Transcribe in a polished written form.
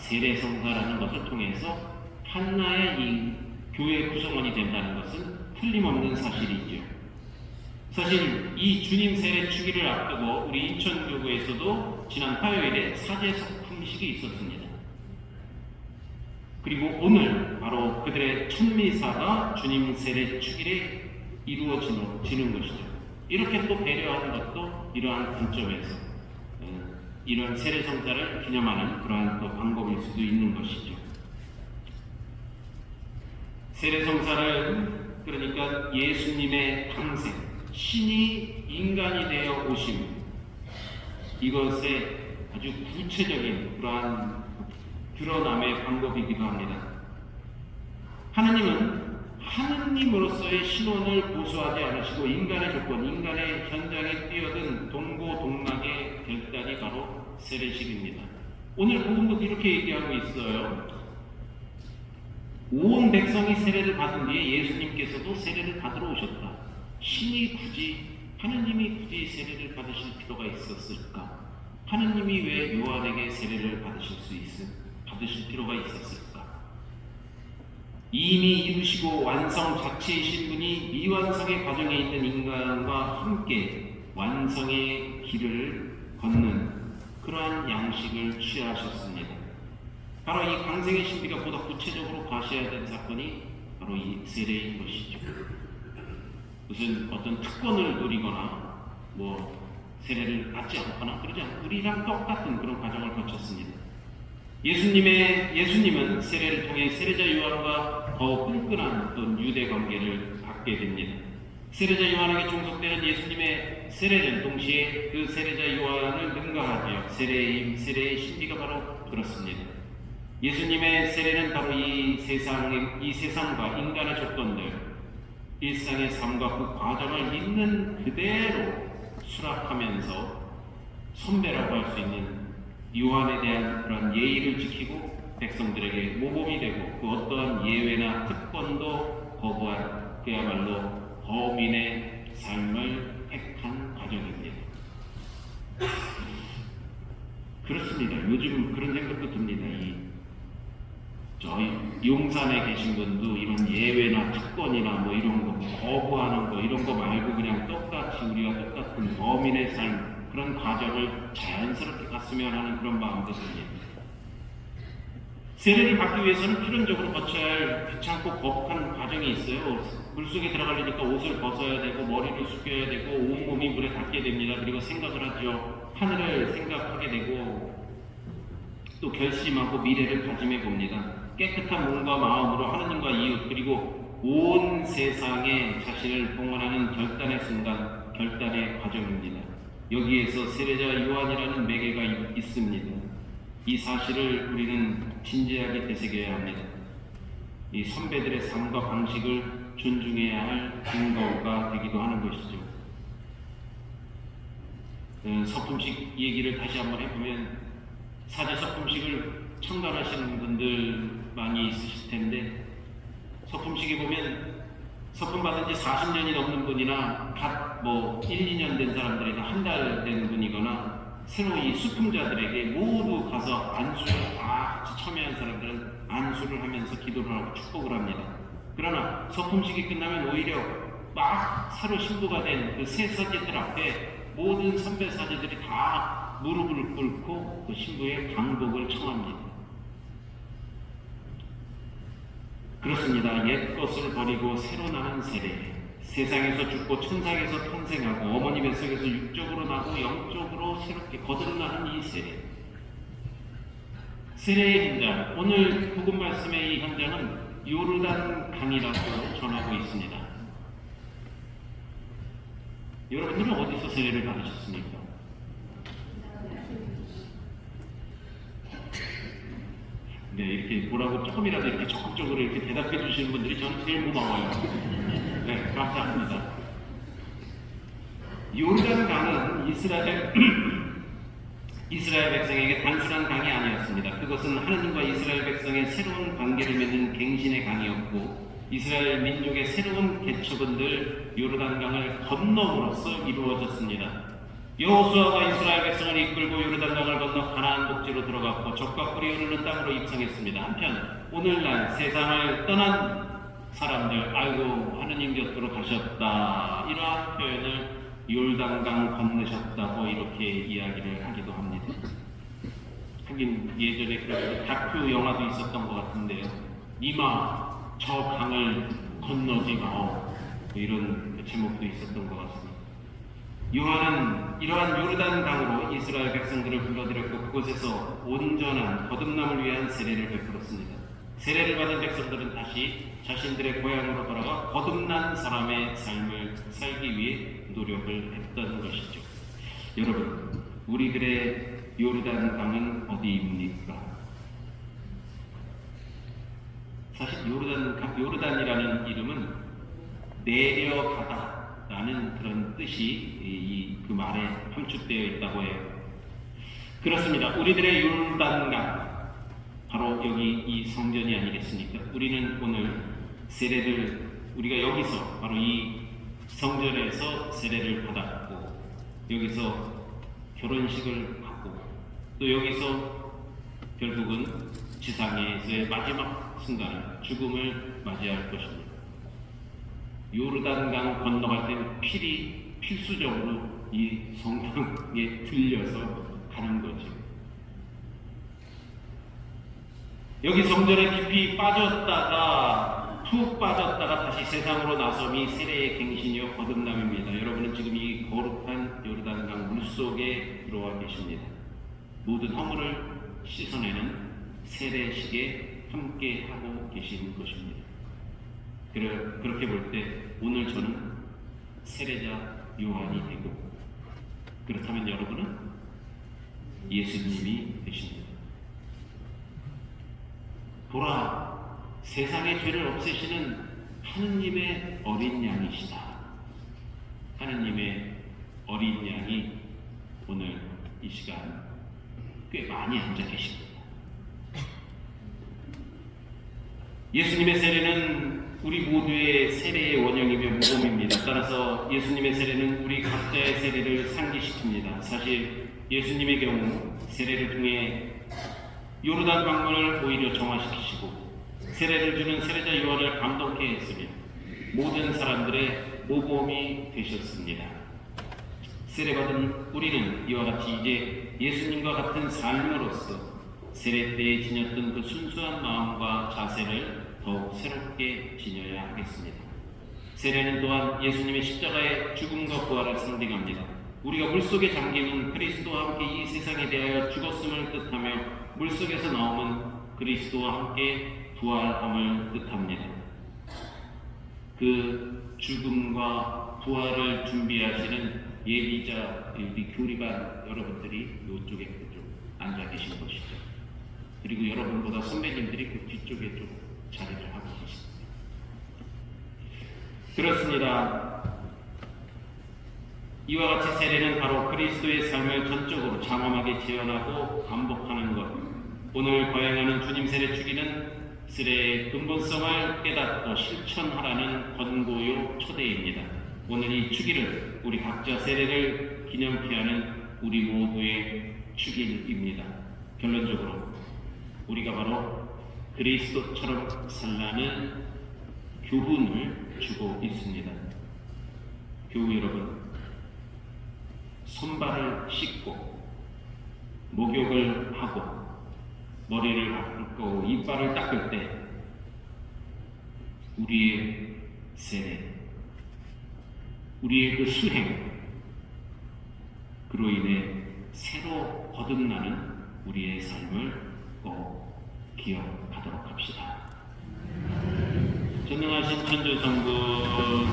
세례성사라는 것을 통해서 한나의 이 교회 구성원이 된다는 것은 틀림없는 사실이지요. 사실 이 주님 세례 주기를 앞두고 우리 인천교구에서도 지난 화요일에 사제 석품식이 있었습니다. 그리고 오늘 바로 그들의 첫 미사가 주님 세례 주기에 이루어지는 것이죠. 이렇게 또 배려하는 것도 이러한 관점에서 이런 세례 성사를 기념하는 그러한 또 방법일 수도 있는 것이죠. 세례 성사는 그러니까 예수님의 탄생, 신이 인간이 되어 오심, 이것의 아주 구체적인 그러한 드러남의 방법이기도 합니다. 하느님은 하느님으로서의 신원을 고수하지 않으시고 인간의 조건, 인간의 현장에 뛰어든 동고동락의 결단이 바로 세례식입니다. 오늘 복음도 이렇게 얘기하고 있어요. 온 백성이 세례를 받은 뒤에 예수님께서도 세례를 받으러 오셨다. 신이 굳이, 하느님이 굳이 세례를 받으실 필요가 있었을까? 하느님이 왜 요한에게 세례를 받으실 필요가 있었을까? 이미 이루시고 완성 자체이신 분이 미완성의 과정에 있는 인간과 함께 완성의 길을 걷는 그러한 양식을 취하셨습니다. 바로 이 강생의 신비가 보다 구체적으로 과시해야 된 사건이 바로 이 세례인 것이죠. 무슨 어떤 특권을 누리거나 세례를 받지 않거나 그러지 않고 우리랑 똑같은 그런 과정을 거쳤습니다. 예수님은 세례를 통해 세례자 요한과 더 끈끈한 어떤 유대 관계를 갖게 됩니다. 세례자 요한에게 종속되는 예수님의 세례는 동시에 그 세례자 요한을 능가하지요. 세례의 힘, 세례의 신비가 바로 그렇습니다. 예수님의 세례는 바로 이 세상과 인간의 조건들, 일상의 삶과 그 과정을 있는 그대로 수락하면서 선배라고 할 수 있는 요한에 대한 그런 예의를 지키고 백성들에게 모범이 되고 그 어떠한 예외나 특권도 거부한 그야말로 거민의 삶을 택한 과정입니다. 그렇습니다. 요즘 그런 생각도 듭니다. 저희 용산에 계신 분도 이런 예외나 특권이나 이런 거 거부하는 거 이런 거 말고 그냥 똑같이 우리가 똑같은 거민의 삶 그런 과정을 자연스럽게 갔으면 하는 그런 마음도 듭니다. 세례를 받기 위해서는 필연적으로 거쳐야 할 귀찮고 거북한 과정이 있어요. 물속에 들어가려니까 옷을 벗어야 되고 머리를 숙여야 되고 온몸이 물에 닿게 됩니다. 그리고 생각을 하죠. 하늘을 생각하게 되고 또 결심하고 미래를 다짐해 봅니다. 깨끗한 몸과 마음으로 하느님과 이웃 그리고 온 세상에 자신을 봉헌하는 결단의 순간, 결단의 과정입니다. 여기에서 세례자 요한이라는 매개가 있습니다. 이 사실을 우리는 진지하게 되새겨야 합니다. 이 선배들의 삶과 방식을 존중해야 할 근거가 되기도 하는 것이죠. 석품식 얘기를 다시 한번 해보면 사제 석품식을 청단하시는 분들 많이 있으실 텐데 석품식에 보면 석품 받은 지 40년이 넘는 분이나 갓 1, 2년 된 사람들이나 한 달 된 분이거나 새로 이 수품자들에게 모두 가서 안수를 다 같이 참여한 사람들은 안수를 하면서 기도를 하고 축복을 합니다. 그러나 석품식이 끝나면 오히려 막 새로 신부가 된 그 새 사제들 앞에 모든 선배 사제들이 다 무릎을 꿇고 그 신부의 강복을 청합니다. 그렇습니다. 옛 것을 버리고 새로 나는 세례. 세상에서 죽고 천상에서 탄생하고 어머니 뱃속에서 육적으로 나고 영적으로 새롭게 거듭나는 이 세례. 세례의 현장. 오늘 복음 말씀의 이 현장은 요르단 강이라고 전하고 있습니다. 여러분들은 어디서 세례를 받으셨습니까? 네, 이렇게 뭐라고 조금이라도 이렇게 적극적으로 이렇게 대답해 주시는 분들이 저는 제일 고마워요. 네, 감사합니다. 요르단 강은 이스라엘 백성에게 단순한 강이 아니었습니다. 그것은 하느님과 이스라엘 백성의 새로운 관계를 맺는 갱신의 강이었고 이스라엘 민족의 새로운 개척은들 요르단 강을 건너므로써 이루어졌습니다. 여호수아가 이스라엘 백성을 이끌고 요르단강을 건너 가나안 복지로 들어갔고 적과 꿀이 흐르는 땅으로 입성했습니다. 한편 오늘날 세상을 떠난 사람들, 아이고 하느님 곁으로 가셨다, 이러한 표현을 요르단강 건너셨다고 이렇게 이야기를 하기도 합니다. 하긴 예전에 그런 다큐 영화도 있었던 것 같은데요. 니마 저 강을 건너지 마오, 이런 제목도 있었던 것 같습니다. 요한은 이러한 요르단 강으로 이스라엘 백성들을 불러들였고 그곳에서 온전한 거듭남을 위한 세례를 베풀었습니다. 세례를 받은 백성들은 다시 자신들의 고향으로 돌아가 거듭난 사람의 삶을 살기 위해 노력을 했던 것이죠. 여러분, 우리들의 요르단 강은 어디입니까? 사실 요르단이라는 이름은 내려가다라는 그런 뜻이 그 말에 함축되어 있다고 해요. 그렇습니다. 우리들의 요르단강, 바로 여기 이 성전이 아니겠습니까? 우리는 오늘 세례를, 우리가 여기서 바로 이 성전에서 세례를 받았고, 여기서 결혼식을 하고, 또 여기서 결국은 지상에서의 마지막 순간, 죽음을 맞이할 것입니다. 요르단강 건너갈 때는 필수적으로 이 성경에 들려서 가는 거죠. 여기 성전에 깊이 빠졌다가 푹 빠졌다가 다시 세상으로 나섬이 세례의 갱신이요 거듭남입니다. 여러분은 지금 이 거룩한 요르단강 물속에 들어와 계십니다. 모든 허물을 씻어내는 세례식에 함께 하고 계신 것입니다. 그렇게 볼 때 오늘 저는 세례자 요한이 되고, 그렇다면 여러분은 예수님이 되십니다. 보라, 세상의 죄를 없애시는 하느님의 어린 양이시다. 하느님의 어린 양이 오늘 이 시간 꽤 많이 앉아 계십니다. 예수님의 세례는 우리 모두의 세례의 원형이며 모범입니다. 따라서 예수님의 세례는 우리 각자의 세례를 상기시킵니다. 사실 예수님의 경우 세례를 통해 요르단 강물을 오히려 정화시키시고 세례를 주는 세례자 요한을 감동케 했으며 모든 사람들의 모범이 되셨습니다. 세례받은 우리는 이와 같이 이제 예수님과 같은 삶으로서 세례 때에 지녔던 그 순수한 마음과 자세를 더욱 새롭게 지녀야 하겠습니다. 세례는 또한 예수님의 십자가의 죽음과 부활을 상징합니다. 우리가 물속에 잠기면 그리스도와 함께 이 세상에 대하여 죽었음을 뜻하며 물속에서 나오면 그리스도와 함께 부활함을 뜻합니다. 그 죽음과 부활을 준비하시는 예비자, 우리 교리반 여러분들이 이쪽에 좀 앉아 계신 것이죠. 그리고 여러분보다 선배님들이 그 뒤쪽에 좀 자리를 하고 계십니다. 그렇습니다. 이와 같이 세례는 바로 그리스도의 삶을 전적으로 장엄하게 재현하고 반복하는 것. 오늘 거행하는 주님 세례 주기는 세례의 근본성을 깨닫고 실천하라는 권고요 초대입니다. 오늘 이 주기를 우리 각자 세례를 기념케 하는 우리 모두의 주기입니다. 결론적으로 우리가 바로 그리스도처럼 살라는 교훈을 주고 있습니다. 교우 여러분, 손발을 씻고 목욕을 하고 머리를 감고 이빨을 닦을 때 우리의 세례, 우리의 그 수행, 그로 인해 새로 거듭나는 우리의 삶을 꼭 기억하도록 합시다. 전능하신 천주성부